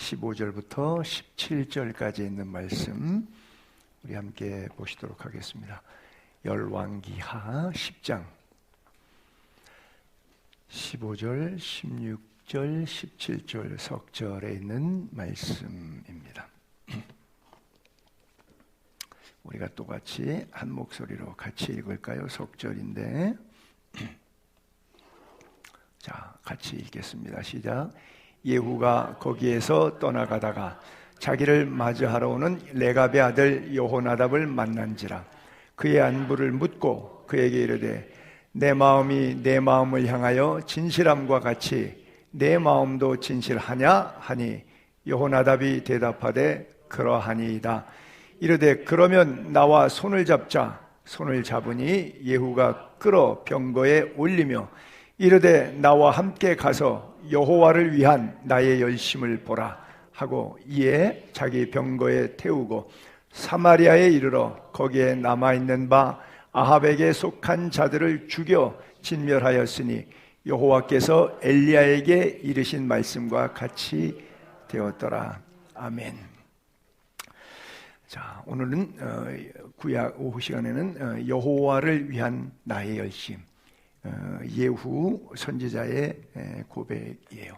15절부터 17절까지 있는 말씀 우리 함께 보시도록 하겠습니다. 열왕기하 10장 15절, 16절, 17절 석절에 있는 말씀입니다. 우리가 똑같이 한 목소리로 같이 읽을까요? 석절인데 자, 같이 읽겠습니다. 시작. 예후가 거기에서 떠나가다가 자기를 맞이하러 오는 레갑의 아들 여호나답을 만난지라. 그의 안부를 묻고 그에게 이르되 내 마음이 내 마음을 향하여 진실함과 같이 내 마음도 진실하냐 하니 여호나답이 대답하되 그러하니이다. 이르되 그러면 나와 손을 잡자. 손을 잡으니 예후가 끌어 병거에 올리며 이르되 나와 함께 가서 여호와를 위한 나의 열심을 보라 하고 이에 자기 병거에 태우고 사마리아에 이르러 거기에 남아있는 바 아합에게 속한 자들을 죽여 진멸하였으니 여호와께서 엘리야에게 이르신 말씀과 같이 되었더라. 아멘. 자, 오늘은 구약 오후 시간에는 여호와를 위한 나의 열심, 예후 선지자의 고백이에요.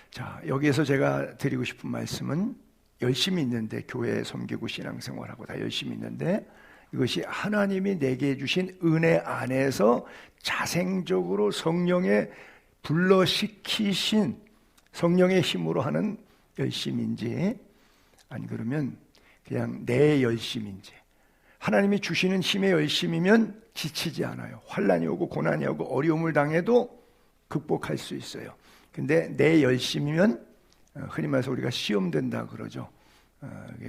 자, 여기에서 제가 드리고 싶은 말씀은 열심히 있는데, 교회 섬기고 신앙생활하고 다 열심히 있는데 이것이 하나님이 내게 주신 은혜 안에서 자생적으로 성령의 불러시키신 성령의 힘으로 하는 열심인지, 아니 그러면 그냥 내 열심인지. 하나님이 주시는 힘의 열심이면 지치지 않아요. 환난이 오고 고난이 오고 어려움을 당해도 극복할 수 있어요. 근데 내 열심이면 흔히 말해서 우리가 시험 된다 그러죠.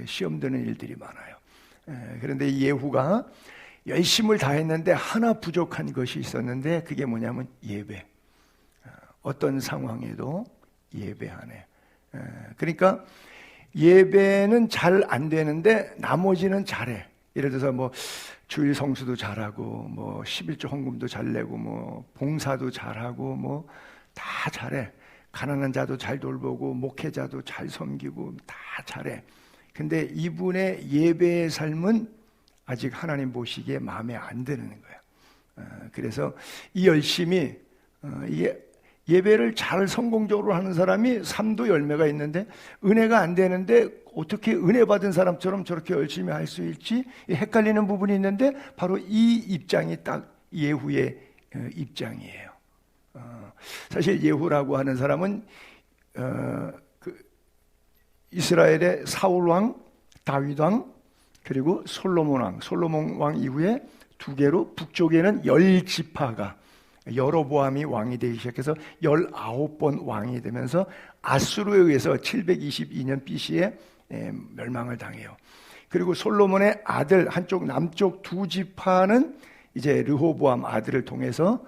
시험 드는 일들이 많아요. 그런데 예후가 열심을 다했는데 하나 부족한 것이 있었는데 그게 뭐냐면 예배. 어떤 상황에도 예배하네. 그러니까 예배는 잘 안 되는데 나머지는 잘해. 예를 들어서 뭐 주일 성수도 잘하고 뭐 11조 헌금도 잘 내고 뭐 봉사도 잘하고 뭐 다 잘해. 가난한 자도 잘 돌보고 목회자도 잘 섬기고 다 잘해. 근데 이분의 예배의 삶은 아직 하나님 보시기에 마음에 안 드는 거예요. 그래서 이 열심이 예배를 잘 성공적으로 하는 사람이 삶도 열매가 있는데 은혜가 안 되는데 어떻게 은혜 받은 사람처럼 저렇게 열심히 할 수 있지? 헷갈리는 부분이 있는데 바로 이 입장이 딱 예후의 입장이에요. 사실 예후라고 하는 사람은 이스라엘의 사울 왕, 다윗 왕, 그리고 솔로몬 왕 이후에 두 개로 북쪽에는 10지파가 여로보암이 왕이 되기 시작해서 19번 왕이 되면서 아수르에 의해서 722년 BC에 멸망을 당해요. 그리고 솔로몬의 아들 한쪽 남쪽 두 지파는 이제 르호보암 아들을 통해서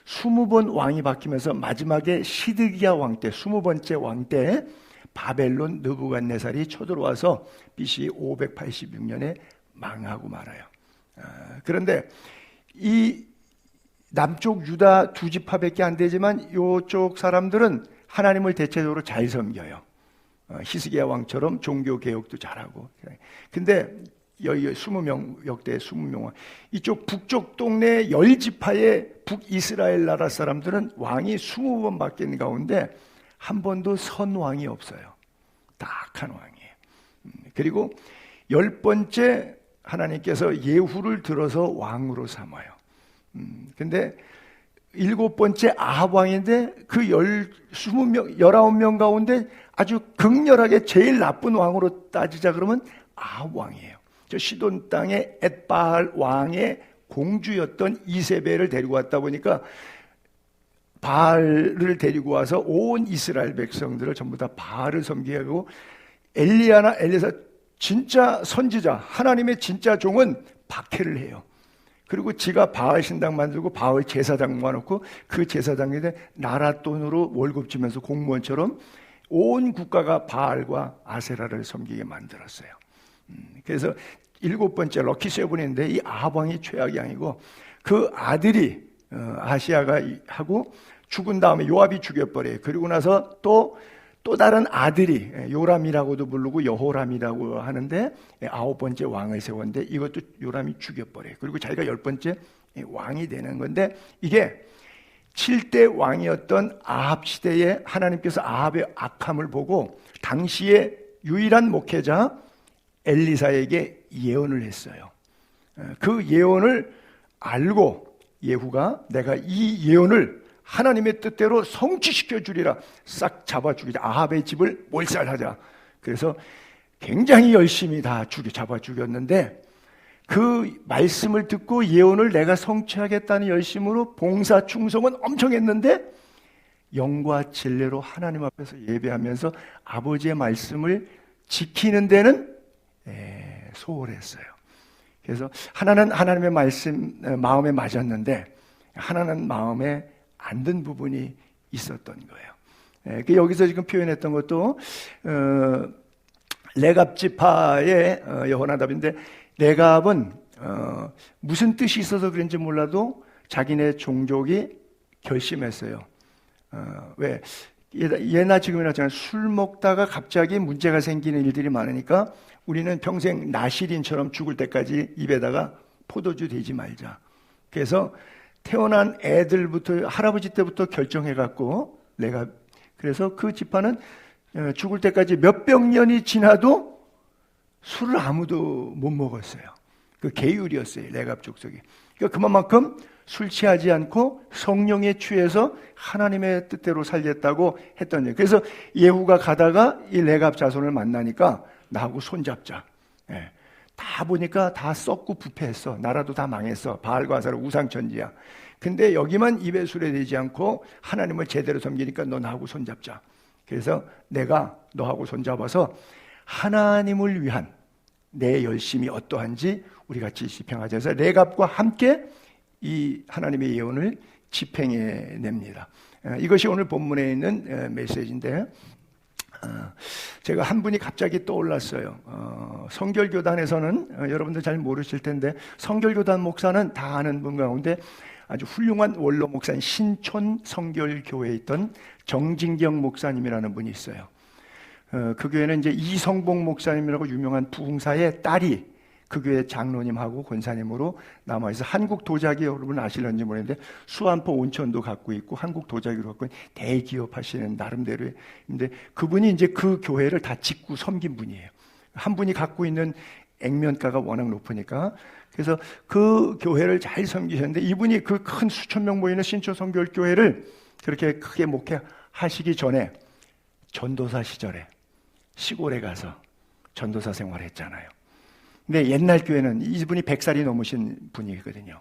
20번 왕이 바뀌면서 마지막에 시드기야 왕 때 20번째 왕 때 바벨론 느부갓네살이 쳐들어와서 BC 586년에 망하고 말아요. 그런데 이 남쪽 유다 두 지파밖에 안 되지만 이쪽 사람들은 하나님을 대체적으로 잘 섬겨요. 히스기야 왕처럼 종교 개혁도 잘하고. 근데 여기 20명 역대 20명 왕. 이쪽 북쪽 동네 10지파의 북이스라엘 나라 사람들은 왕이 20번 바뀐 가운데 한 번도 선 왕이 없어요. 딱한 왕이에요. 그리고 10번째 하나님께서 예후를 들어서 왕으로 삼아요. 근데 7번째 아합 왕인데 그 19명 가운데 아주 극렬하게 제일 나쁜 왕으로 따지자 그러면 아합 왕이에요. 저 시돈 땅의 엣바알 왕의 공주였던 이세벨을 데리고 왔다 보니까 바알을 데리고 와서 온 이스라엘 백성들을 전부 다 바알을 섬기게 하고 엘리야나 엘리사 진짜 선지자 하나님의 진짜 종은 박해를 해요. 그리고 지가 바알 신당 만들고 바알 제사장 모아놓고 그 제사장에 대해 나라 돈으로 월급 주면서 공무원처럼 온 국가가 바알과 아세라를 섬기게 만들었어요. 그래서 7번째 럭키 세븐인데 이 아합 왕이 최악의 왕이고 그 아들이 아시아가 하고 죽은 다음에 요압이 죽여버려요. 그리고 나서 또 또 다른 아들이 요람이라고도 부르고 여호람이라고 하는데 9번째 왕을 세웠는데 이것도 요람이 죽여버려요. 그리고 자기가 10번째 왕이 되는 건데 이게 7대 왕이었던 아합 시대에 하나님께서 아합의 악함을 보고 당시에 유일한 목회자 엘리사에게 예언을 했어요. 그 예언을 알고 예후가 내가 이 예언을 하나님의 뜻대로 성취시켜 주리라 싹 잡아 죽이자. 아합의 집을 몰살하자. 그래서 굉장히 열심히 다 잡아 죽였는데 그 말씀을 듣고 예언을 내가 성취하겠다는 열심으로 봉사 충성은 엄청 했는데 영과 진리로 하나님 앞에서 예배하면서 아버지의 말씀을 지키는 데는 소홀했어요. 그래서 하나는 하나님의 말씀 마음에 맞았는데 하나는 마음에 안 든 부분이 있었던 거예요. 여기서 지금 표현했던 것도 레갑 지파의 여호나답인데 레갑은 무슨 뜻이 있어서 그런지 몰라도 자기네 종족이 결심했어요. 왜 예나 지금이나 술 먹다가 갑자기 문제가 생기는 일들이 많으니까 우리는 평생 나시린처럼 죽을 때까지 입에다가 포도주 대지 말자. 그래서 태어난 애들부터 할아버지 때부터 결정해갖고 내가 그래서 그 지파는 죽을 때까지 몇백 년이 지나도 술을 아무도 못 먹었어요. 그 계율이었어요. 레갑 족속이. 그러니까 그만큼 술 취하지 않고 성령에 취해서 하나님의 뜻대로 살겠다고 했던 일. 그래서 예후가 가다가 이 레갑 자손을 만나니까 나하고 손잡자. 다 보니까 다 썩고 부패했어. 나라도 다 망했어. 바알과 아사라 우상천지야. 근데 여기만 입에 술에 대지 않고 하나님을 제대로 섬기니까 너 나하고 손잡자. 그래서 내가 너하고 손잡아서 하나님을 위한 내 열심이 어떠한지 우리 같이 집행하자 해서 레갑과 함께 이 하나님의 예언을 집행해냅니다. 이것이 오늘 본문에 있는 메시지인데 제가 한 분이 갑자기 떠올랐어요. 성결교단에서는 여러분들 잘 모르실 텐데 성결교단 목사는 다 아는 분 가운데 아주 훌륭한 원로 목사인 신촌 성결교회에 있던 정진경 목사님이라는 분이 있어요. 그 교회는 이제 이성봉 목사님이라고 유명한 부흥사의 딸이 그 교회 장로님하고 권사님으로 남아있어 한국 도자기 여러분 아실런지 모르겠는데 수안포 온천도 갖고 있고 한국 도자기로 갖고 있는 대기업 하시는 나름대로의 근데 그분이 이제 그 교회를 다 짓고 섬긴 분이에요. 한 분이 갖고 있는 액면가가 워낙 높으니까 그래서 그 교회를 잘 섬기셨는데 이분이 그 큰 수천 명 모이는 신촌 성결교회를 그렇게 크게 목회하시기 전에 전도사 시절에 시골에 가서 전도사 생활을 했잖아요. 근데 옛날 교회는 이분이 100살이 넘으신 분이거든요.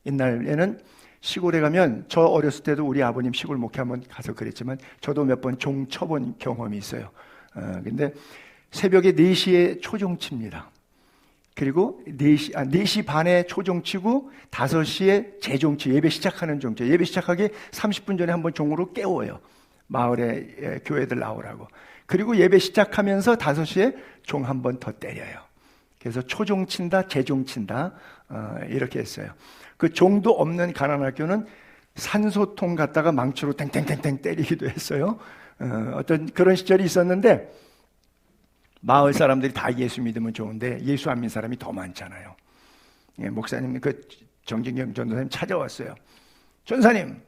옛날에는 시골에 가면 저 어렸을 때도 우리 아버님 시골 목회 한번 가서 그랬지만 저도 몇 번 종 쳐본 경험이 있어요. 근데 새벽에 4시에 초종 칩니다. 그리고 4시 반에 초종 치고 5시에 재종치 예배 시작하는 종치 예배 시작하기 30분 전에 한번 종으로 깨워요. 마을에 교회들 나오라고. 그리고 예배 시작하면서 5시에 종 한 번 더 때려요. 그래서 초종 친다, 재종 친다 이렇게 했어요. 그 종도 없는 가난 학교는 산소통 갖다가 망치로 땡땡땡땡 때리기도 했어요. 어떤 그런 시절이 있었는데 마을 사람들이 다 예수 믿으면 좋은데 예수 안 믿는 사람이 더 많잖아요. 목사님 그 정진경 전도사님 찾아왔어요. 전사님,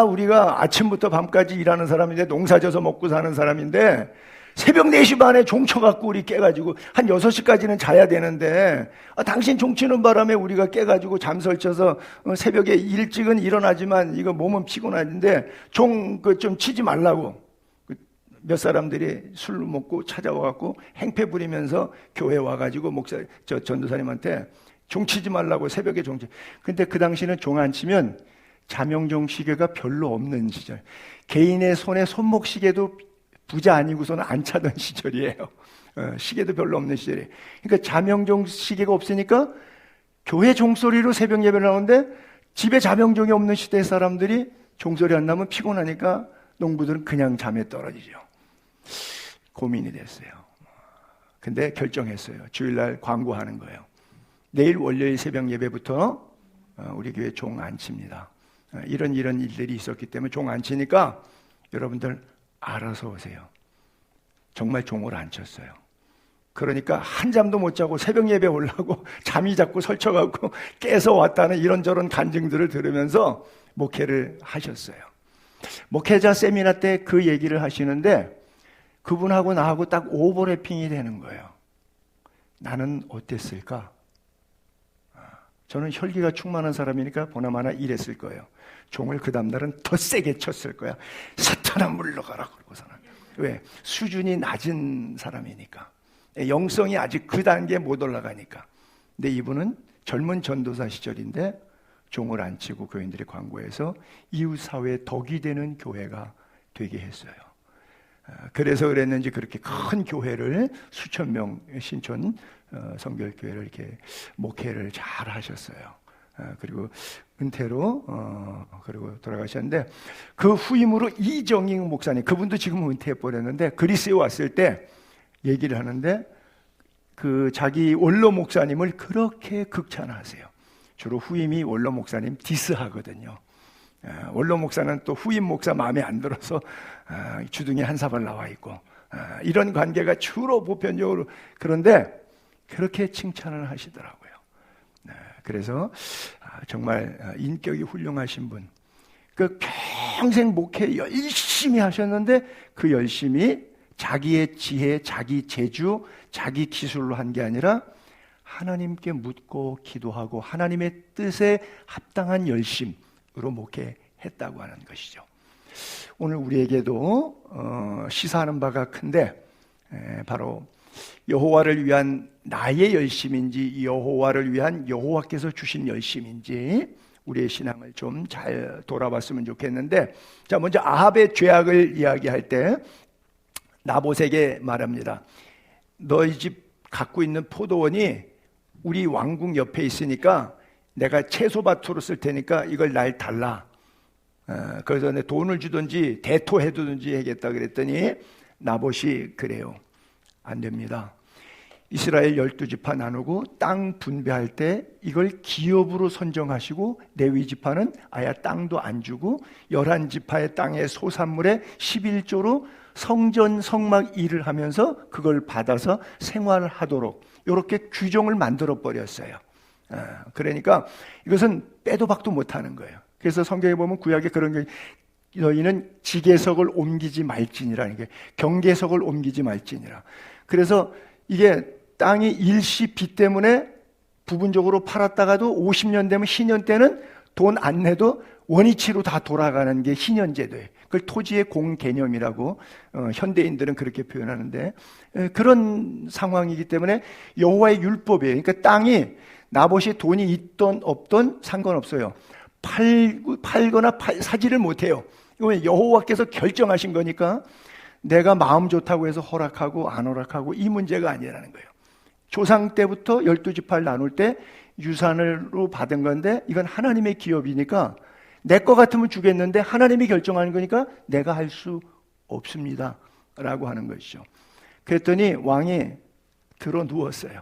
우리가 아침부터 밤까지 일하는 사람인데 농사져서 먹고 사는 사람인데 새벽 4시 반에 종쳐갖고 우리 깨가지고 한 6시까지는 자야 되는데 당신 종치는 바람에 우리가 깨가지고 잠 설쳐서 새벽에 일찍은 일어나지만 이거 몸은 피곤한데 종 좀 치지 말라고 몇 사람들이 술 먹고 찾아와갖고 행패 부리면서 교회 와가지고 저 전도사님한테 종 치지 말라고 새벽에 종치. 근데 그 당시는 종 안 치면 자명종 시계가 별로 없는 시절. 개인의 손에 손목 시계도 부자 아니고서는 안 차던 시절이에요. 시계도 별로 없는 시절이에요. 그러니까 자명종 시계가 없으니까 교회 종소리로 새벽 예배를 하는데 집에 자명종이 없는 시대 사람들이 종소리 안 나면 피곤하니까 농부들은 그냥 잠에 떨어지죠. 고민이 됐어요. 근데 결정했어요. 주일날 광고하는 거예요. 내일 월요일 새벽 예배부터 우리 교회 종 안 칩니다. 이런 일들이 있었기 때문에 종 안 치니까 여러분들 알아서 오세요. 정말 종을 안 쳤어요. 그러니까 한잠도 못 자고 새벽 예배 올라고 잠이 자꾸 설쳐갖고 깨서 왔다는 이런저런 간증들을 들으면서 목회를 하셨어요. 목회자 세미나 때 그 얘기를 하시는데 그분하고 나하고 딱 오버래핑이 되는 거예요. 나는 어땠을까? 저는 혈기가 충만한 사람이니까 보나마나 이랬을 거예요. 종을 그 다음날은 더 세게 쳤을 거야. 사탄아 물러가라 그러고서는. 왜? 수준이 낮은 사람이니까. 영성이 아직 그 단계에 못 올라가니까. 근데 이분은 젊은 전도사 시절인데 종을 안 치고 교인들이 광고해서 이웃사회에 덕이 되는 교회가 되게 했어요. 그래서 그랬는지 그렇게 큰 교회를 수천 명 신촌 성결교회를 이렇게 목회를 잘 하셨어요. 그리고 은퇴로 그리고 돌아가셨는데 그 후임으로 이정익 목사님, 그분도 지금 은퇴해 버렸는데 그리스에 왔을 때 얘기를 하는데 그 자기 원로 목사님을 그렇게 극찬하세요. 주로 후임이 원로 목사님 디스하거든요. 원로 목사는 또 후임 목사 마음에 안 들어서 주둥이 한 사발 나와 있고 이런 관계가 주로 보편적으로. 그런데 그렇게 칭찬을 하시더라고요. 그래서 정말 인격이 훌륭하신 분. 그 평생 목회 열심히 하셨는데 그 열심이 자기의 지혜, 자기 재주, 자기 기술로 한 게 아니라 하나님께 묻고 기도하고 하나님의 뜻에 합당한 열심으로 목회했다고 하는 것이죠. 오늘 우리에게도 시사하는 바가 큰데 바로 여호와를 위한 나의 열심인지 여호와를 위한 여호와께서 주신 열심인지 우리의 신앙을 좀 잘 돌아봤으면 좋겠는데, 자, 먼저 아합의 죄악을 이야기할 때 나봇에게 말합니다. 너희 집 갖고 있는 포도원이 우리 왕궁 옆에 있으니까 내가 채소밭으로 쓸 테니까 이걸 날 달라. 그래서 내 돈을 주든지 대토해두든지 하겠다 그랬더니 나봇이 그래요. 안 됩니다. 이스라엘 12지파 나누고 땅 분배할 때 이걸 기업으로 선정하시고 레위 지파는 아예 땅도 안 주고 11지파의 땅의 소산물의 11조로 성전 성막 일을 하면서 그걸 받아서 생활을 하도록 이렇게 규정을 만들어 버렸어요. 그러니까 이것은 빼도 박도 못하는 거예요. 그래서 성경에 보면 구약에 그런 게 너희는 지계석을 옮기지 말지니라, 이게 경계석을 옮기지 말지니라. 그래서 이게 땅이 일시비 때문에 부분적으로 팔았다가도 50년 되면 신년 때는 돈 안 내도 원위치로 다 돌아가는 게 신년제도예요. 그걸 토지의 공개념이라고 현대인들은 그렇게 표현하는데 그런 상황이기 때문에 여호와의 율법이에요. 그러니까 땅이 나봇이 돈이 있던 없던 상관없어요. 팔거나 사지를 못해요. 이건 여호와께서 결정하신 거니까 내가 마음 좋다고 해서 허락하고 안 허락하고 이 문제가 아니라는 거예요. 조상 때부터 12지파를 나눌 때 유산으로 받은 건데 이건 하나님의 기업이니까 내 거 같으면 주겠는데 하나님이 결정하는 거니까 내가 할 수 없습니다 라고 하는 것이죠. 그랬더니 왕이 들어 누웠어요.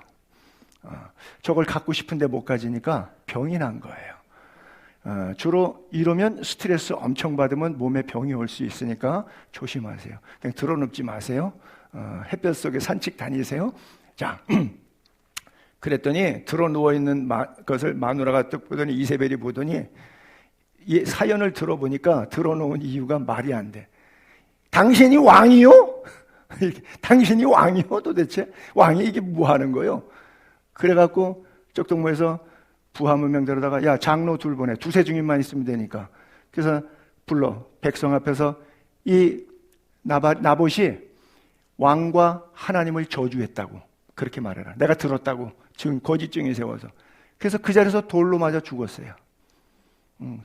저걸 갖고 싶은데 못 가지니까 병이 난 거예요. 주로 이러면 스트레스 엄청 받으면 몸에 병이 올 수 있으니까 조심하세요. 그냥 들어 눕지 마세요. 햇볕 속에 산책 다니세요. 자, 그랬더니 들어 누워있는 것을 마누라가 딱 보더니 이세벨이 보더니 이 사연을 들어보니까 들어놓은 이유가 말이 안 돼. 당신이 왕이요? 당신이 왕이요? 도대체 왕이 이게 뭐 하는 거요? 그래갖고 쪽동무에서 부하 문명 데려다가 야 장로 둘 보내, 두세 증인만 있으면 되니까. 그래서 불러 백성 앞에서 이 나봇이 왕과 하나님을 저주했다고 그렇게 말해라. 내가 들었다고 거짓 증인 세워서. 그래서 그 자리에서 돌로 맞아 죽었어요.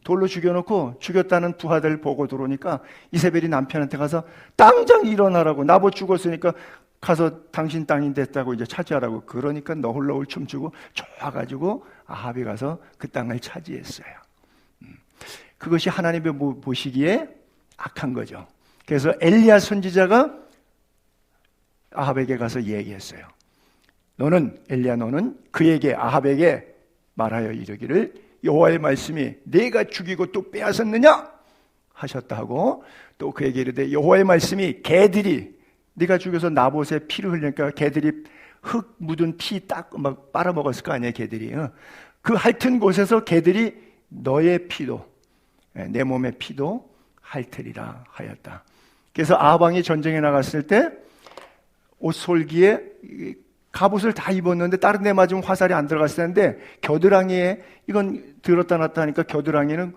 돌로 죽여놓고 죽였다는 부하들 보고 들어오니까 이세벨이 남편한테 가서 당장 일어나라고, 나봇 죽었으니까 가서 당신 땅이 됐다고 이제 차지하라고. 그러니까 너훌너훌 춤추고 좋아가지고 아합이 가서 그 땅을 차지했어요. 그것이 하나님의 보시기에 악한 거죠. 그래서 엘리야 선지자가 아합에게 가서 얘기했어요. 너는 엘리야, 너는 그에게 아합에게 말하여 이르기를 여호와의 말씀이 내가 죽이고 또 빼앗았느냐 하셨다 하고, 또 그에게 이르되 여호와의 말씀이 개들이 네가 죽여서 나봇의 피를 흘리니까 개들이 흙 묻은 피 딱 막 빨아먹었을 거 아니에요, 개들이. 그 핥은 곳에서 개들이 너의 피도, 내 몸의 피도 핥으리라 하였다. 그래서 아방이 전쟁에 나갔을 때 옷솔기에 갑옷을 다 입었는데 다른 데 맞으면 화살이 안 들어갔을 텐데, 겨드랑이에, 이건 들었다 놨다 하니까 겨드랑이는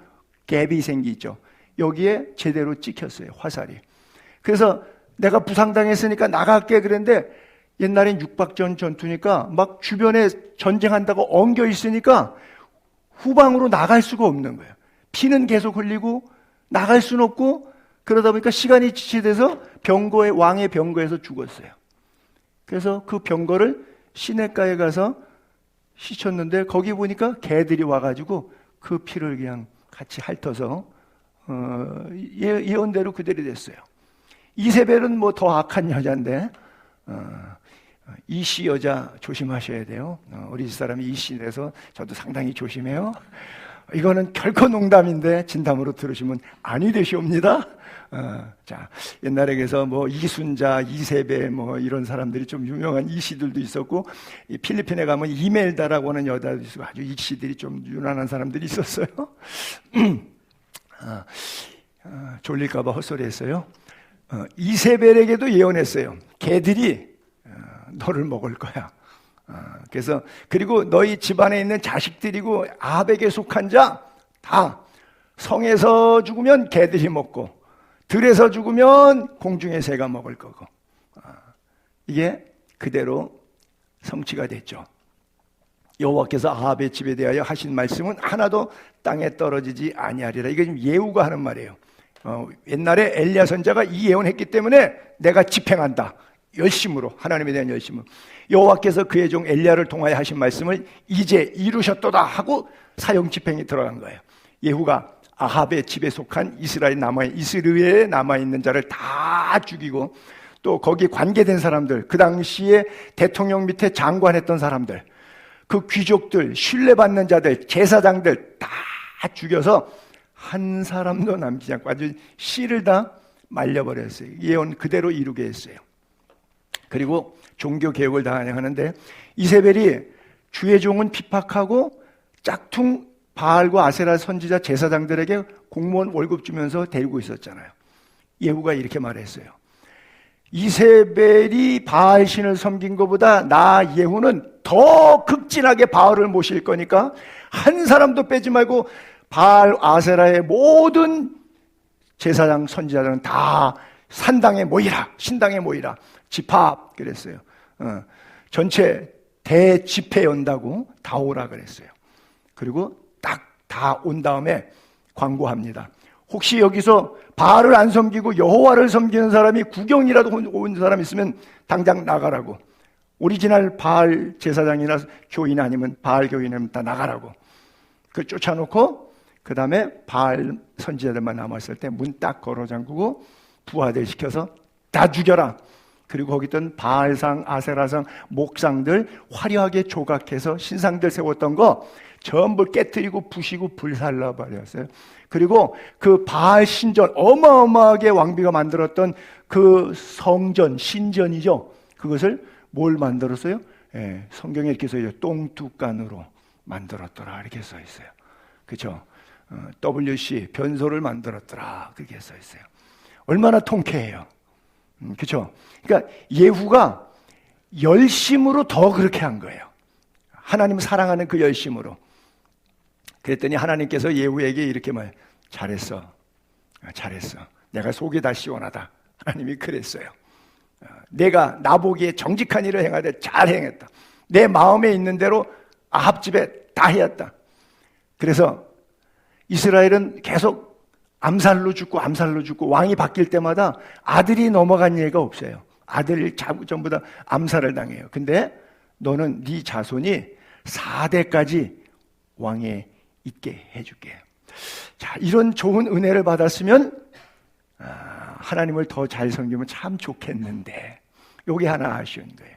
갭이 생기죠. 여기에 제대로 찍혔어요, 화살이. 그래서 내가 부상당했으니까 나갈게 그랬는데, 옛날엔 육박전 전투니까 막 주변에 전쟁한다고 엉겨 있으니까 후방으로 나갈 수가 없는 거예요. 피는 계속 흘리고 나갈 수는 없고, 그러다 보니까 시간이 지체돼서 왕의 병거에서 죽었어요. 그래서 그 병거를 시냇가에 가서 씻었는데, 거기 보니까 개들이 와가지고 그 피를 그냥 같이 핥아서 예언대로 그대로 됐어요. 이세벨은 뭐 더 악한 여자인데, 이씨 여자 조심하셔야 돼요. 우리 집사람이 이씨 돼서 저도 상당히 조심해요. 이거는 결코 농담인데 진담으로 들으시면 아니 되시옵니다. 자, 옛날에 그래서 뭐 이순자, 이세벨 뭐 이런 사람들이 좀 유명한 이씨들도 있었고, 이 필리핀에 가면 이멜다라고 하는 여자도 있고 아주 이씨들이 좀 유난한 사람들이 있었어요. 졸릴까봐 헛소리했어요. 이세벨에게도 예언했어요. 개들이 너를 먹을 거야. 그래서 그리고 너희 집안에 있는 자식들이고 아합에게 속한 자 다 성에서 죽으면 개들이 먹고 들에서 죽으면 공중의 새가 먹을 거고. 이게 그대로 성취가 됐죠. 여호와께서 아합의 집에 대하여 하신 말씀은 하나도 땅에 떨어지지 아니하리라. 이게 지금 예후가 하는 말이에요. 옛날에 엘리야 선지자가 이 예언했기 때문에 내가 집행한다. 열심으로, 하나님에 대한 열심으로. 여호와께서 그의 종 엘리야를 통하여 하신 말씀을 이제 이루셨도다 하고 사형 집행이 들어간 거예요. 예후가 아합의 집에 속한 이스라엘에 남아있는 자를 다 죽이고, 또 거기 관계된 사람들, 그 당시에 대통령 밑에 장관했던 사람들, 그 귀족들, 신뢰받는 자들, 제사장들 다 죽여서 한 사람도 남기지 않고 아주 씨를 다 말려버렸어요. 예언 그대로 이루게 했어요. 그리고 종교 개혁을 다 하는데, 이세벨이 주의 종은 핍박하고 짝퉁 바알과 아세라 선지자 제사장들에게 공무원 월급 주면서 데리고 있었잖아요. 예후가 이렇게 말했어요. 이세벨이 바알 신을 섬긴 것보다 나 예후는 더 극진하게 바알을 모실 거니까 한 사람도 빼지 말고 바알 아세라의 모든 제사장 선지자들은 다 산당에 모이라, 신당에 모이라, 집합 그랬어요. 전체 대집회 연다고 다 오라 그랬어요. 그리고 딱 다 온 다음에 광고합니다. 혹시 여기서 바알을 안 섬기고 여호와를 섬기는 사람이 구경이라도 온 사람 있으면 당장 나가라고. 오리지널 바알 제사장이나 교인 아니면 바알 교인은 다 나가라고. 그 쫓아놓고 그 다음에 바알 선지자들만 남았을 때 문 딱 걸어 잠그고 부하들 시켜서 다 죽여라. 그리고 거기 있던 바알상, 아세라상, 목상들 화려하게 조각해서 신상들 세웠던 거 전부 깨뜨리고 부시고 불살라 버렸어요. 그리고 그 바알 신전, 어마어마하게 왕비가 만들었던 그 성전, 신전이죠. 그것을 뭘 만들었어요? 성경에 이렇게 써 있어요. 똥뚜간으로 만들었더라 이렇게 써 있어요. 그렇죠? WC 변소를 만들었더라 그렇게 써 있어요. 얼마나 통쾌해요. 그렇죠? 그러니까 예후가 열심으로 더 그렇게 한 거예요. 하나님을 사랑하는 그 열심으로. 그랬더니 하나님께서 예후에게 이렇게 말, 잘했어. 내가 속이 다 시원하다. 하나님이 그랬어요. 내가 나보기에 정직한 일을 행하되 잘 행했다. 내 마음에 있는 대로 아합 집에 다 해왔다. 그래서 이스라엘은 계속 암살로 죽고 왕이 바뀔 때마다 아들이 넘어간 예가 없어요. 아들 전부 다 암살을 당해요. 근데 너는 네 자손이 4대까지 왕에 있게 해줄게. 자, 이런 좋은 은혜를 받았으면 하나님을 더 잘 섬기면 참 좋겠는데, 요게 하나 아쉬운 거예요.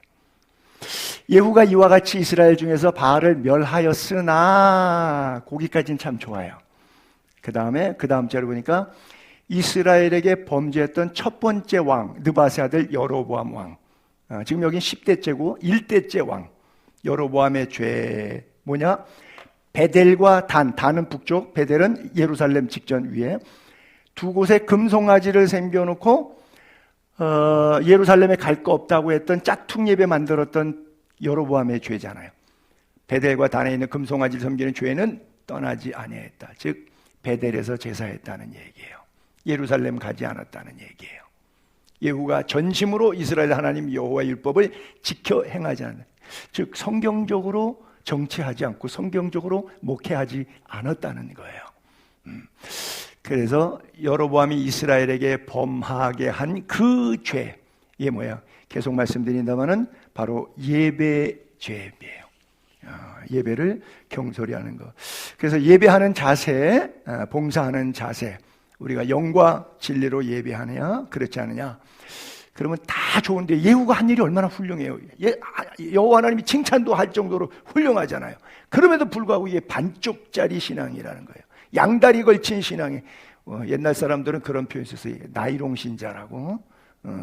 예후가 이와 같이 이스라엘 중에서 바알을 멸하였으나, 거기까지는 참 좋아요. 그 다음에 그 다음 절에 보니까 이스라엘에게 범죄했던 첫 번째 왕, 느바세 아들 여로보암 왕. 지금 여긴 10대째고 1대째 왕. 여로보암의 죄 뭐냐? 베델과 단은 북쪽, 베델은 예루살렘 직전 위에 두 곳에 금송아지를 생겨놓고 예루살렘에 갈 거 없다고 했던 짝퉁 예배 만들었던 여로보암의 죄잖아요. 베델과 단에 있는 금송아지를 섬기는 죄는 떠나지 아니했다. 즉 베델에서 제사했다는 얘기예요. 예루살렘 가지 않았다는 얘기예요. 예후가 전심으로 이스라엘 하나님 여호와의 율법을 지켜 행하지 않는, 즉 성경적으로 정치하지 않고 성경적으로 목회하지 않았다는 거예요. 그래서 여로보암이 이스라엘에게 범하게 한 그 죄, 이게 뭐야? 계속 말씀드린다면은 바로 예배죄예요. 예배를 경솔히 하는 것. 그래서 예배하는 자세, 봉사하는 자세, 우리가 영과 진리로 예배하느냐 그렇지 않느냐, 그러면 다 좋은데 예후가 한 일이 얼마나 훌륭해요. 여호와 하나님이 칭찬도 할 정도로 훌륭하잖아요. 그럼에도 불구하고 이게 반쪽짜리 신앙이라는 거예요. 양다리 걸친 신앙이, 옛날 사람들은 그런 표현 썼어요. 나이롱 신자라고.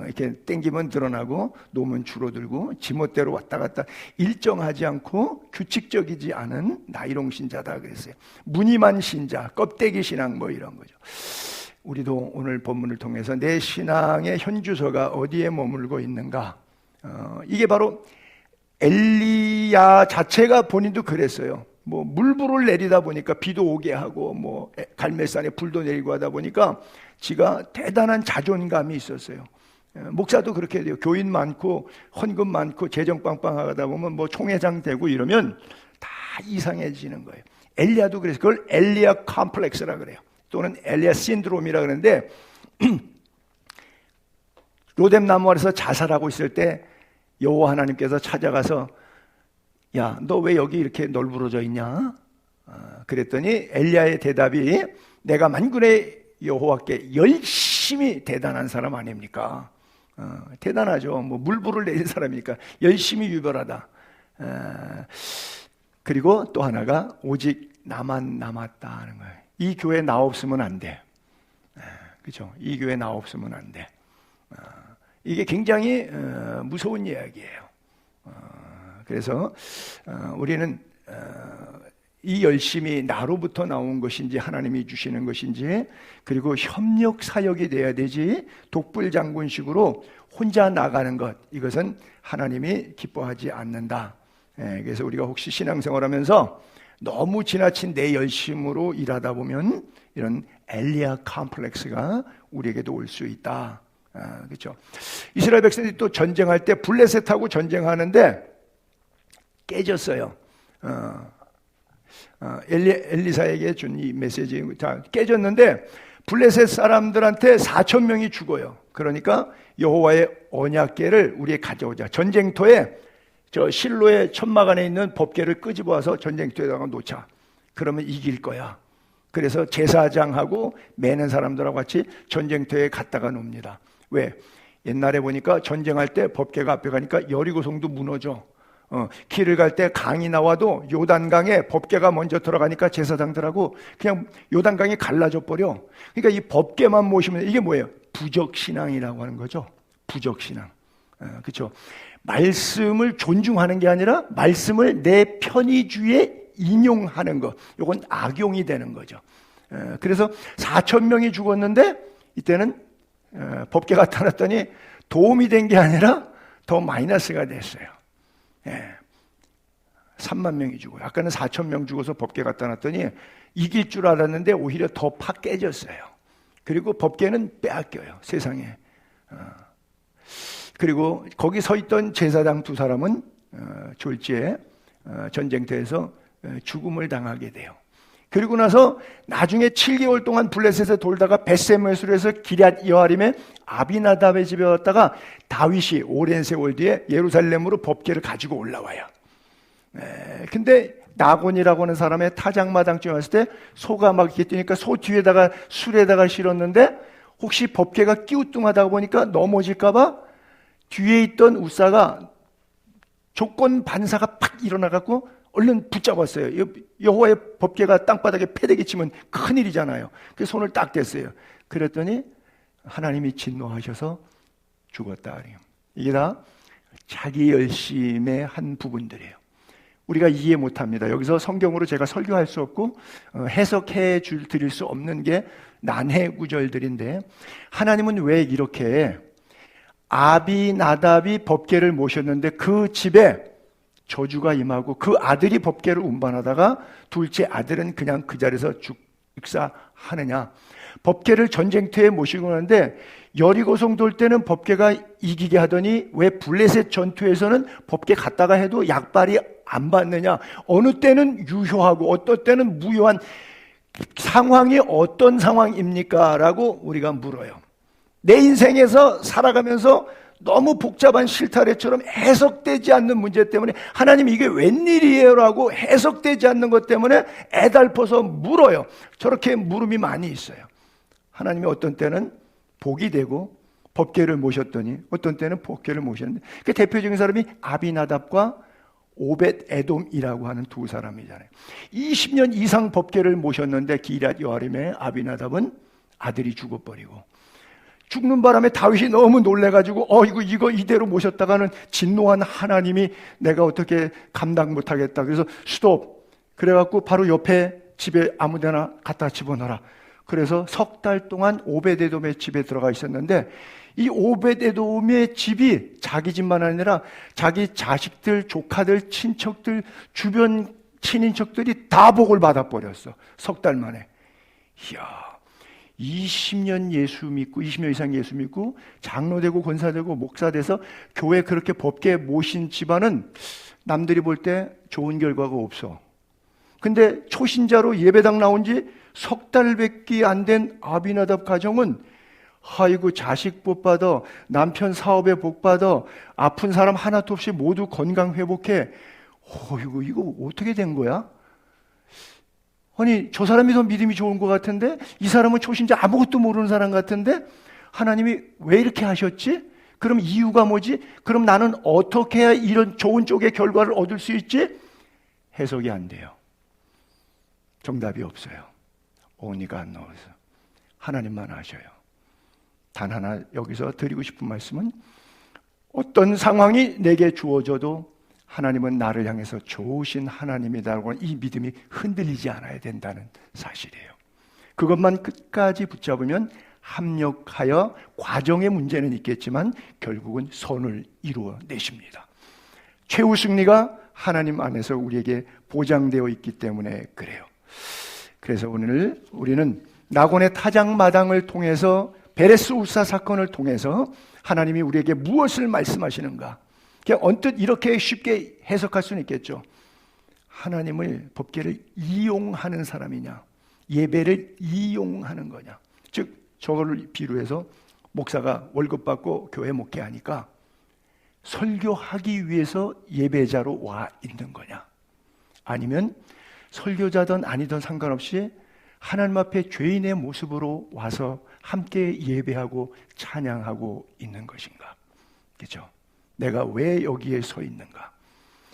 이렇게 땡기면 드러나고 놓으면 줄어들고 지멋대로 왔다 갔다 일정하지 않고 규칙적이지 않은 나이롱 신자다 그랬어요. 무늬만 신자, 껍데기 신앙 뭐 이런 거죠. 우리도 오늘 본문을 통해서 내 신앙의 현주소가 어디에 머물고 있는가, 이게 바로 엘리야 자체가 본인도 그랬어요. 뭐 물불을 내리다 보니까 비도 오게 하고 뭐 갈멜산에 불도 내리고 하다 보니까 지가 대단한 자존감이 있었어요. 목사도 그렇게 돼요. 교인 많고 헌금 많고 재정 빵빵하다 보면 뭐 총회장 되고 이러면 다 이상해지는 거예요. 엘리야도 그래서 그걸 엘리야 컴플렉스라 그래요. 또는 엘리야 신드롬이라 그러는데 로뎀 나무 아래서 자살하고 있을 때 여호와 하나님께서 찾아가서 야, 너 왜 여기 이렇게 널브러져 있냐? 그랬더니 엘리야의 대답이 내가 만군의 여호와께 열심히 대단한 사람 아닙니까? 대단하죠. 뭐 물불을 내린 사람이니까 열심히 유별하다. 그리고 또 하나가 오직 나만 남았다 하는 거예요. 이 교회 나 없으면 안 돼. 그렇죠? 이 교회 나 없으면 안 돼. 이게 굉장히 무서운 이야기예요. 그래서 우리는 이 열심이 나로부터 나온 것인지 하나님이 주시는 것인지, 그리고 협력 사역이 돼야 되지 독불장군식으로 혼자 나가는 것, 이것은 하나님이 기뻐하지 않는다. 그래서 우리가 혹시 신앙생활하면서 너무 지나친 내 열심으로 일하다 보면 이런 엘리야 컴플렉스가 우리에게도 올 수 있다. 그렇죠? 이스라엘 백성들이 또 전쟁할 때 블레셋하고 전쟁하는데 깨졌어요. 엘리사에게 준 이 메시지 다 깨졌는데 블레셋 사람들한테 4,000명이 죽어요. 그러니까 여호와의 언약궤를 우리에 가져오자. 전쟁터에 저 실로의 천막 안에 있는 법궤를 끄집어와서 전쟁터에다가 놓자. 그러면 이길 거야. 그래서 제사장하고 매는 사람들하고 같이 전쟁터에 갔다가 놉니다. 왜? 옛날에 보니까 전쟁할 때 법궤가 앞에 가니까 여리고성도 무너져. 길을 갈 때 강이 나와도 요단강에 법궤가 먼저 들어가니까 제사장들하고 그냥 요단강이 갈라져 버려. 그러니까 이 법궤만 모시면 이게 뭐예요? 부적신앙이라고 하는 거죠. 부적신앙. 그렇죠? 말씀을 존중하는 게 아니라 말씀을 내 편의주의에 인용하는 것. 이건 악용이 되는 거죠. 그래서 4,000명이 죽었는데 이때는 법궤가 나타났더니 도움이 된 게 아니라 더 마이너스가 됐어요. 3만 명이 죽어요. 아까는 4,000명 죽어서 법궤 갖다 놨더니 이길 줄 알았는데 오히려 더 팍 깨졌어요. 그리고 법궤는 빼앗겨요, 세상에. 그리고 거기 서 있던 제사장 두 사람은 졸지에 전쟁터에서 죽음을 당하게 돼요. 그리고 나서 나중에 7개월 동안 블레셋에 돌다가 벳세메술에서 기럇 여아림의 아비나답의 집에 왔다가 다윗이 오랜 세월 뒤에 예루살렘으로 법궤를 가지고 올라와요. 근데 나곤이라고 하는 사람의 타작마당쯤 왔을 때 소가 막 이렇게 뛰니까 소 뒤에다가 술에다가 실었는데 혹시 법궤가 끼우뚱하다 보니까 넘어질까봐 뒤에 있던 우사가 조건 반사가 팍 일어나갖고 얼른 붙잡았어요. 여호와의 법궤가 땅바닥에 패대기 치면 큰일이잖아요. 그래서 손을 딱 댔어요. 그랬더니 하나님이 진노하셔서 죽었다. 이게 다 자기 열심의 한 부분들이에요. 우리가 이해 못합니다. 여기서 성경으로 제가 설교할 수 없고 해석해 드릴 수 없는 게 난해 구절들인데, 하나님은 왜 이렇게 아비나답이 법궤를 모셨는데 그 집에 저주가 임하고 그 아들이 법궤를 운반하다가 둘째 아들은 그냥 그 자리에서 즉사하느냐. 법궤를 전쟁터에 모시고 오는데 여리고성 돌 때는 법궤가 이기게 하더니 왜 블레셋 전투에서는 법궤 갖다가 해도 약발이 안 받느냐. 어느 때는 유효하고 어떤 때는 무효한 상황이 어떤 상황입니까? 라고 우리가 물어요. 내 인생에서 살아가면서 너무 복잡한 실타래처럼 해석되지 않는 문제 때문에 하나님 이게 웬일이에요? 라고 해석되지 않는 것 때문에 애달퍼서 물어요. 저렇게 물음이 많이 있어요. 하나님이 어떤 때는 복이 되고 법궤를 모셨더니 어떤 때는 법궤를 모셨는데, 그 대표적인 사람이 아비나답과 오벳 에돔이라고 하는 두 사람이잖아요. 20년 이상 법궤를 모셨는데 기럇 여아림의 아비나답은 아들이 죽어버리고, 죽는 바람에 다윗이 너무 놀래가지고 이거 이대로 모셨다가는 진노한 하나님이 내가 어떻게 감당 못하겠다. 그래서 스톱. 그래갖고 바로 옆에 집에 아무데나 갖다 집어넣어라. 그래서 석 달 동안 오벳에돔의 집에 들어가 있었는데, 이 오벳에돔의 집이 자기 집만 아니라 자기 자식들, 조카들, 친척들, 주변 친인척들이 다 복을 받아버렸어. 석 달 만에. 이야. 20년 예수 믿고 20년 이상 예수 믿고 장로되고 권사되고 목사돼서 교회 그렇게 법궤 모신 집안은 남들이 볼 때 좋은 결과가 없어. 근데 초신자로 예배당 나온 지 석 달밖에 안 된 아비나답 가정은 아이고 자식 복 받아, 남편 사업에 복 받아, 아픈 사람 하나도 없이 모두 건강 회복해. 이거 어떻게 된 거야? 아니 저 사람이 더 믿음이 좋은 것 같은데, 이 사람은 초신자 아무것도 모르는 사람 같은데 하나님이 왜 이렇게 하셨지? 그럼 이유가 뭐지? 그럼 나는 어떻게 해야 이런 좋은 쪽의 결과를 얻을 수 있지? 해석이 안 돼요. 정답이 없어요. 오니가 안 나와서 하나님만 아셔요. 단 하나 여기서 드리고 싶은 말씀은, 어떤 상황이 내게 주어져도 하나님은 나를 향해서 좋으신 하나님이다라고 하는 이 믿음이 흔들리지 않아야 된다는 사실이에요. 그것만 끝까지 붙잡으면 합력하여 과정의 문제는 있겠지만 결국은 선을 이루어내십니다. 최후 승리가 하나님 안에서 우리에게 보장되어 있기 때문에 그래요. 그래서 오늘 우리는 나곤의 타작마당을 통해서, 베레스 울사 사건을 통해서 하나님이 우리에게 무엇을 말씀하시는가, 언뜻 이렇게 쉽게 해석할 수는 있겠죠. 하나님을, 법궤를 이용하는 사람이냐, 예배를 이용하는 거냐. 즉 저거를 비유해서 목사가 월급 받고 교회 목회하니까 설교하기 위해서 예배자로 와 있는 거냐, 아니면 설교자든 아니든 상관없이 하나님 앞에 죄인의 모습으로 와서 함께 예배하고 찬양하고 있는 것인가. 그렇죠? 내가 왜 여기에 서 있는가?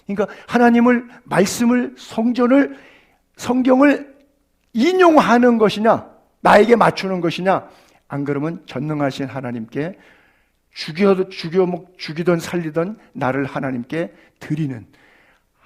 그러니까 하나님을, 말씀을, 성경을 인용하는 것이냐, 나에게 맞추는 것이냐, 안 그러면 전능하신 하나님께 죽이던 살리던 나를 하나님께 드리는,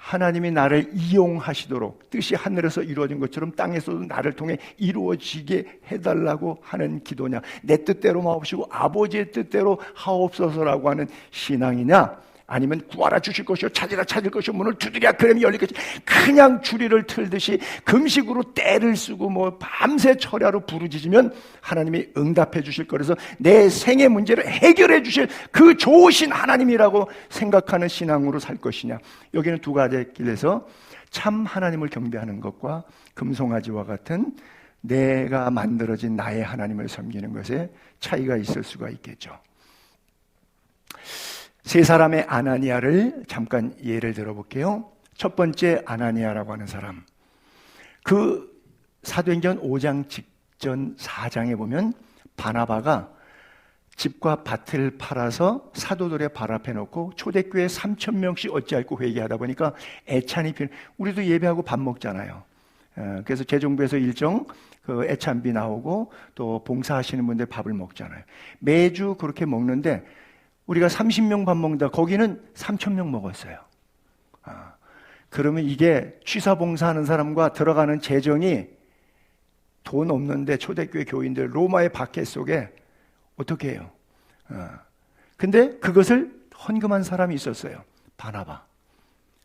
하나님이 나를 이용하시도록 뜻이 하늘에서 이루어진 것처럼 땅에서도 나를 통해 이루어지게 해달라고 하는 기도냐, 내 뜻대로 마옵시고 아버지의 뜻대로 하옵소서라고 하는 신앙이냐, 아니면 구하라 주실 것이요 찾으라 찾을 것이요 문을 두드리라 그러면 열릴 것이, 그냥 주리를 틀듯이 금식으로 때를 쓰고 밤새 철야로 부르짖으면 하나님이 응답해 주실 거라서 내 생의 문제를 해결해 주실 그 좋으신 하나님이라고 생각하는 신앙으로 살 것이냐. 여기는 두 가지 길에서 참 하나님을 경배하는 것과 금송아지와 같은 내가 만들어진 나의 하나님을 섬기는 것에 차이가 있을 수가 있겠죠. 세 사람의 아나니아를 잠깐 예를 들어볼게요. 첫 번째 아나니아라고 하는 사람, 그 사도행전 5장 직전 4장에 보면 바나바가 집과 밭을 팔아서 사도들의 발 앞에 놓고 초대교회 3,000명씩 어찌할꼬 회개하다 보니까 애찬이 우리도 예배하고 밥 먹잖아요. 그래서 재정부에서 일정 그 애찬비 나오고 또 봉사하시는 분들 밥을 먹잖아요. 매주 그렇게 먹는데 우리가 30명 밥 먹는다. 거기는 3,000명 먹었어요. 그러면 이게 취사봉사하는 사람과 들어가는 재정이 돈 없는데 초대교회 교인들 로마의 박해 속에 어떻게 해요? 근데 그것을 헌금한 사람이 있었어요. 바나바.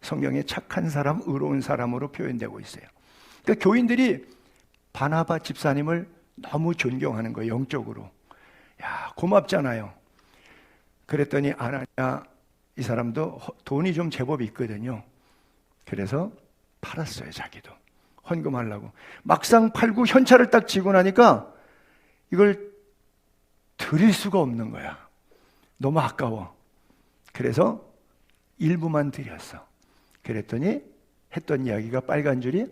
성경에 착한 사람, 의로운 사람으로 표현되고 있어요. 그러니까 교인들이 바나바 집사님을 너무 존경하는 거예요. 영적으로. 야, 고맙잖아요. 그랬더니 아나니아 이 사람도 돈이 좀 제법 있거든요. 그래서 팔았어요. 자기도. 헌금하려고. 막상 팔고 현찰을 딱 쥐고 나니까 이걸 드릴 수가 없는 거야. 너무 아까워. 그래서 일부만 드렸어. 그랬더니 했던 이야기가 빨간 줄이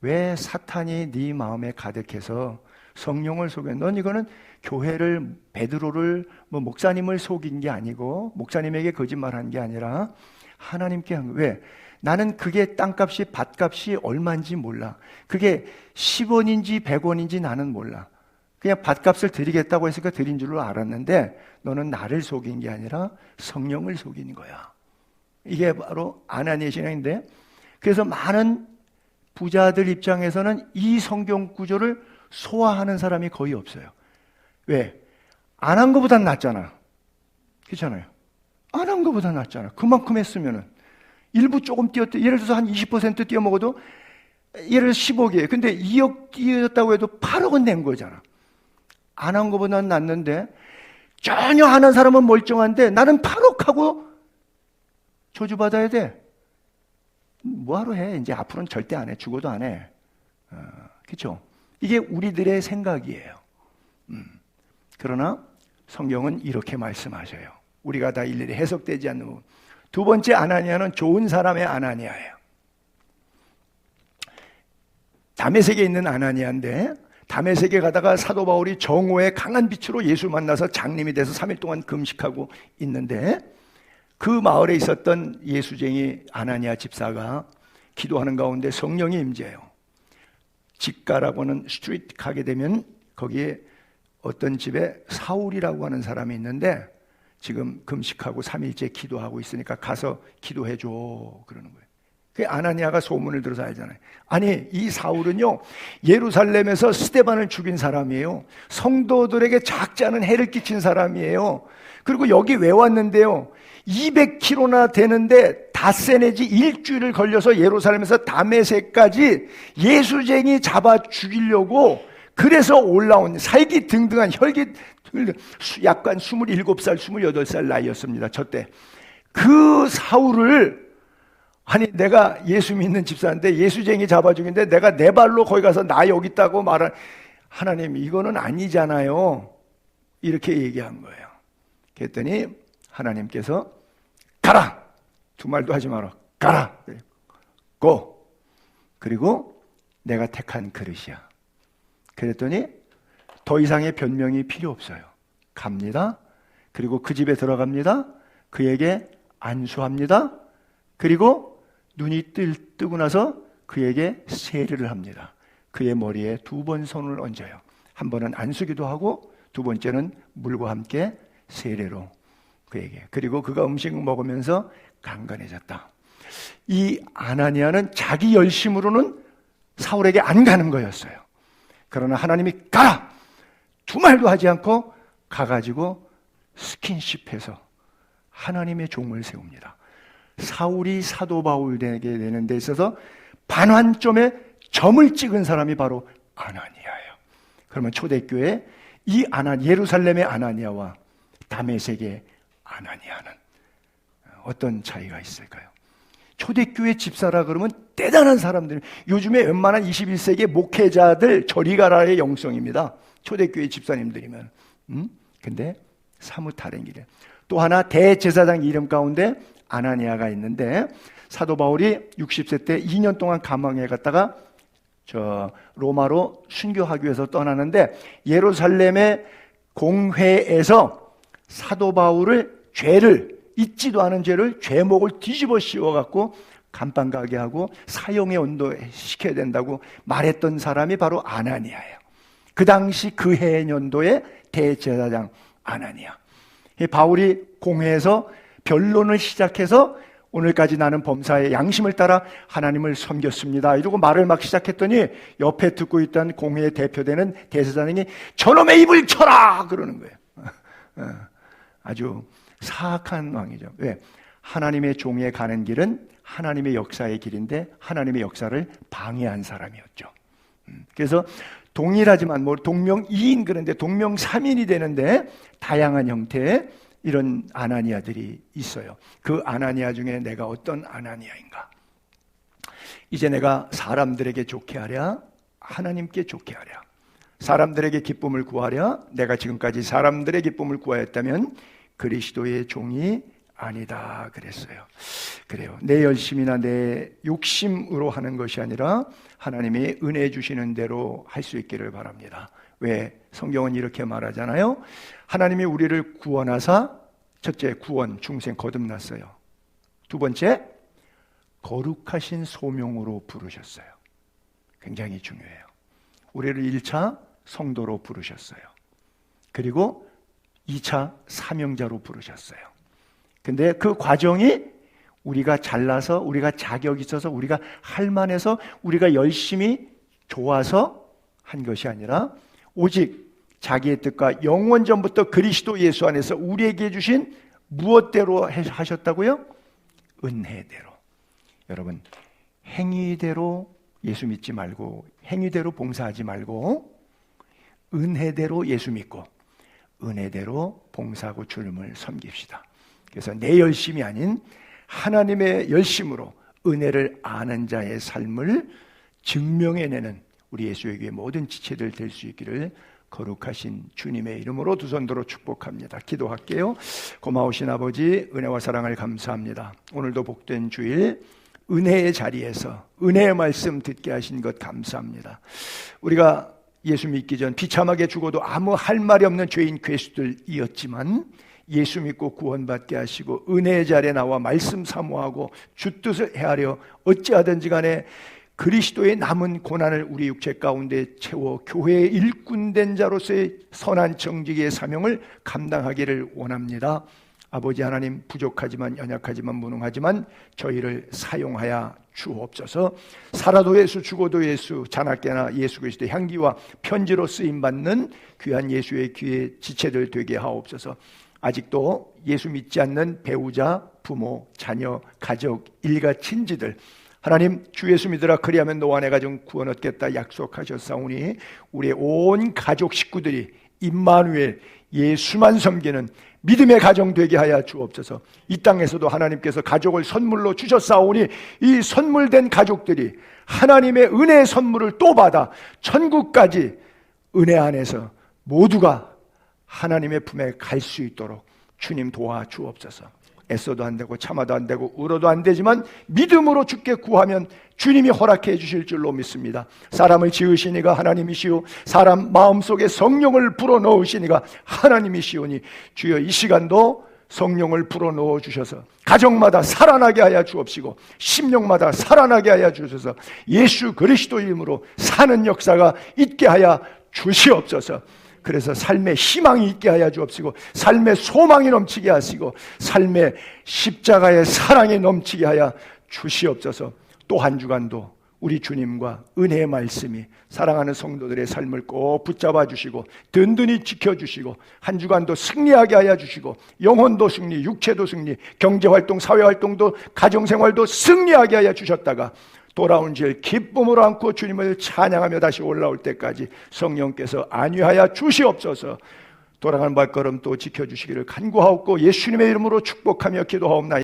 왜 사탄이 네 마음에 가득해서 성령을 속여 넌 이거는 교회를 베드로를 목사님을 속인 게 아니고 목사님에게 거짓말한 게 아니라 하나님께 한 거. 왜? 나는 그게 땅값이 밭값이 얼마인지 몰라. 그게 10원인지 100원인지 나는 몰라. 그냥 밭값을 드리겠다고 했으니까 드린 줄로 알았는데 너는 나를 속인 게 아니라 성령을 속인 거야. 이게 바로 아나니아 신앙인데 그래서 많은 부자들 입장에서는 이 성경 구조를 소화하는 사람이 거의 없어요. 왜? 안 한 것보단 낫잖아. 그렇잖아요. 안 한 것보다 낫잖아. 그만큼 했으면은 일부 조금 뛰었대. 예를 들어서 한 20% 뛰어먹어도 예를 들어서 10억이에요. 근데 2억 뛰었다고 해도 8억은 낸 거잖아. 안 한 것보다는 낫는데 전혀 안 한 사람은 멀쩡한데 나는 8억하고 저주받아야 돼. 뭐하러 해? 이제 앞으로는 절대 안 해. 죽어도 안 해. 그렇죠? 이게 우리들의 생각이에요. 그러나 성경은 이렇게 말씀하셔요. 우리가 다 일일이 해석되지 않는 부분. 두 번째 아나니아는 좋은 사람의 아나니아예요. 다메섹에 있는 아나니아인데 다메섹에 가다가 사도 바울이 정오의 강한 빛으로 예수 만나서 장님이 돼서 3일 동안 금식하고 있는데 그 마을에 있었던 예수쟁이 아나니아 집사가 기도하는 가운데 성령이 임재해요. 직가라고 하는 스트리트 가게 되면 거기에 어떤 집에 사울이라고 하는 사람이 있는데 지금 금식하고 3일째 기도하고 있으니까 가서 기도해줘 그러는 거예요. 그 아나니아가 소문을 들어서 알잖아요. 아니 이 사울은요 예루살렘에서 스데반을 죽인 사람이에요. 성도들에게 작지 않은 해를 끼친 사람이에요. 그리고 여기 왜 왔는데요 200km나 되는데 닷새 내지 일주일을 걸려서 예루살렘에서 다메섹까지 예수쟁이 잡아 죽이려고 그래서 올라온 살기 등등한 혈기 약간 27살 28살 나이였습니다. 저때 그 사울을 아니 내가 예수 믿는 집사인데 예수쟁이 잡아 죽인데 내가 내 발로 거기 가서 나 여기 있다고 말한 하나님 이거는 아니잖아요. 이렇게 얘기한 거예요. 그랬더니 하나님께서 가라! 두 말도 하지 마라. 가라! 고! 그리고 내가 택한 그릇이야. 그랬더니 더 이상의 변명이 필요 없어요. 갑니다. 그리고 그 집에 들어갑니다. 그에게 안수합니다. 그리고 눈이 뜨고 나서 그에게 세례를 합니다. 그의 머리에 2번 손을 얹어요. 한 번은 안수기도 하고 두 번째는 물과 함께 세례로 그에게. 그리고 그가 음식을 먹으면서 강건해졌다. 이 아나니아는 자기 열심으로는 사울에게 안 가는 거였어요. 그러나 하나님이 가라! 두 말도 하지 않고 가가지고 스킨십해서 하나님의 종을 세웁니다. 사울이 사도 바울 되게 되는 데 있어서 반환점에 점을 찍은 사람이 바로 아나니아예요. 그러면 초대교회 이 예루살렘의 아나니아와 다메섹의 아나니아는 어떤 차이가 있을까요? 초대교회 집사라 그러면 대단한 사람들, 요즘에 웬만한 21세기 목회자들 저리 가라의 영성입니다. 초대교회 집사님들이면. 근데 사뭇 다른 길이에요. 또 하나 대제사장 이름 가운데 아나니아가 있는데 사도 바울이 60세 때 2년 동안 감옥에 갔다가 로마로 순교하기 위해서 떠나는데 예루살렘의 공회에서 사도 바울을 죄를 잊지도 않은 죄를 죄목을 뒤집어 씌워갖고 감방 가게 하고 사형에 온도시켜야 된다고 말했던 사람이 바로 아나니아예요. 그 당시 그 해 연도의 대제사장 아나니아. 바울이 공회에서 변론을 시작해서 오늘까지 나는 범사의 양심을 따라 하나님을 섬겼습니다 이러고 말을 막 시작했더니 옆에 듣고 있던 공회의 대표되는 대제사장이 저놈의 입을 쳐라 그러는 거예요. 아주 사악한 왕이죠. 왜? 하나님의 종에 가는 길은 하나님의 역사의 길인데 하나님의 역사를 방해한 사람이었죠. 그래서 동일하지만 뭐 동명이인 그런데 동명삼인이 되는데 다양한 형태의 이런 아나니아들이 있어요. 그 아나니아 중에 내가 어떤 아나니아인가? 이제 내가 사람들에게 좋게 하랴 하나님께 좋게 하랴 사람들에게 기쁨을 구하랴 내가 지금까지 사람들의 기쁨을 구하였다면 그리스도의 종이 아니다 그랬어요. 그래요. 내 열심이나 내 욕심으로 하는 것이 아니라 하나님이 은혜 주시는 대로 할 수 있기를 바랍니다. 왜? 성경은 이렇게 말하잖아요. 하나님이 우리를 구원하사 첫째 구원 중생 거듭났어요. 두 번째 거룩하신 소명으로 부르셨어요. 굉장히 중요해요. 우리를 1차 성도로 부르셨어요. 그리고 2차 사명자로 부르셨어요. 근데 그 과정이 우리가 잘나서 우리가 자격이 있어서 우리가 할만해서 우리가 열심히 좋아서 한 것이 아니라 오직 자기의 뜻과 영원전부터 그리스도 예수 안에서 우리에게 주신 무엇대로 하셨다고요? 은혜대로. 여러분 행위대로 예수 믿지 말고 행위대로 봉사하지 말고 은혜대로 예수 믿고 은혜대로 봉사하고 주님을 섬깁시다. 그래서 내 열심이 아닌 하나님의 열심으로 은혜를 아는 자의 삶을 증명해내는 우리 예수의 교회 모든 지체들 될 수 있기를 거룩하신 주님의 이름으로 두 손 들어 축복합니다. 기도할게요. 고마우신 아버지 은혜와 사랑을 감사합니다. 오늘도 복된 주일 은혜의 자리에서 은혜의 말씀 듣게 하신 것 감사합니다. 우리가 예수 믿기 전 비참하게 죽어도 아무 할 말이 없는 죄인 괴수들이었지만 예수 믿고 구원받게 하시고 은혜의 자리에 나와 말씀 사모하고 주 뜻을 헤아려 어찌하든지 간에 그리스도의 남은 고난을 우리 육체 가운데 채워 교회의 일꾼된 자로서의 선한 정직의 사명을 감당하기를 원합니다. 아버지 하나님, 부족하지만 연약하지만 무능하지만 저희를 사용하여 주옵소서. 살아도 예수 죽어도 예수 자나깨나 예수 그리스도의 향기와 편지로 쓰임받는 귀한 예수의 귀의 지체들 되게 하옵소서. 아직도 예수 믿지 않는 배우자, 부모, 자녀, 가족, 일가, 친지들 하나님 주 예수 믿으라 그리하면 너와 내가 좀 구원 얻겠다 약속하셨사오니 우리의 온 가족 식구들이 임마누엘 예수만 섬기는 믿음의 가정 되게 하여 주옵소서. 이 땅에서도 하나님께서 가족을 선물로 주셨사오니 이 선물된 가족들이 하나님의 은혜의 선물을 또 받아 천국까지 은혜 안에서 모두가 하나님의 품에 갈 수 있도록 주님 도와 주옵소서. 애써도 안 되고 참아도 안 되고 울어도 안 되지만 믿음으로 주께 구하면 주님이 허락해 주실 줄로 믿습니다. 사람을 지으시니가 하나님이시오 사람 마음속에 성령을 불어넣으시니가 하나님이시오니 주여 이 시간도 성령을 불어넣어 주셔서 가정마다 살아나게 하여 주옵시고 심령마다 살아나게 하여 주셔서 예수 그리스도 이름으로 사는 역사가 있게 하여 주시옵소서. 그래서 삶의 희망이 있게 하여 주옵시고 삶의 소망이 넘치게 하시고 삶의 십자가의 사랑이 넘치게 하여 주시옵소서. 또 한 주간도 우리 주님과 은혜의 말씀이 사랑하는 성도들의 삶을 꼭 붙잡아 주시고 든든히 지켜주시고 한 주간도 승리하게 하여 주시고 영혼도 승리, 육체도 승리, 경제활동, 사회활동도 가정생활도 승리하게 하여 주셨다가 돌아온 질 기쁨으로 안고 주님을 찬양하며 다시 올라올 때까지 성령께서 안위하여 주시옵소서. 돌아가는 발걸음 또 지켜주시기를 간구하옵고 예수님의 이름으로 축복하며 기도하옵나이다.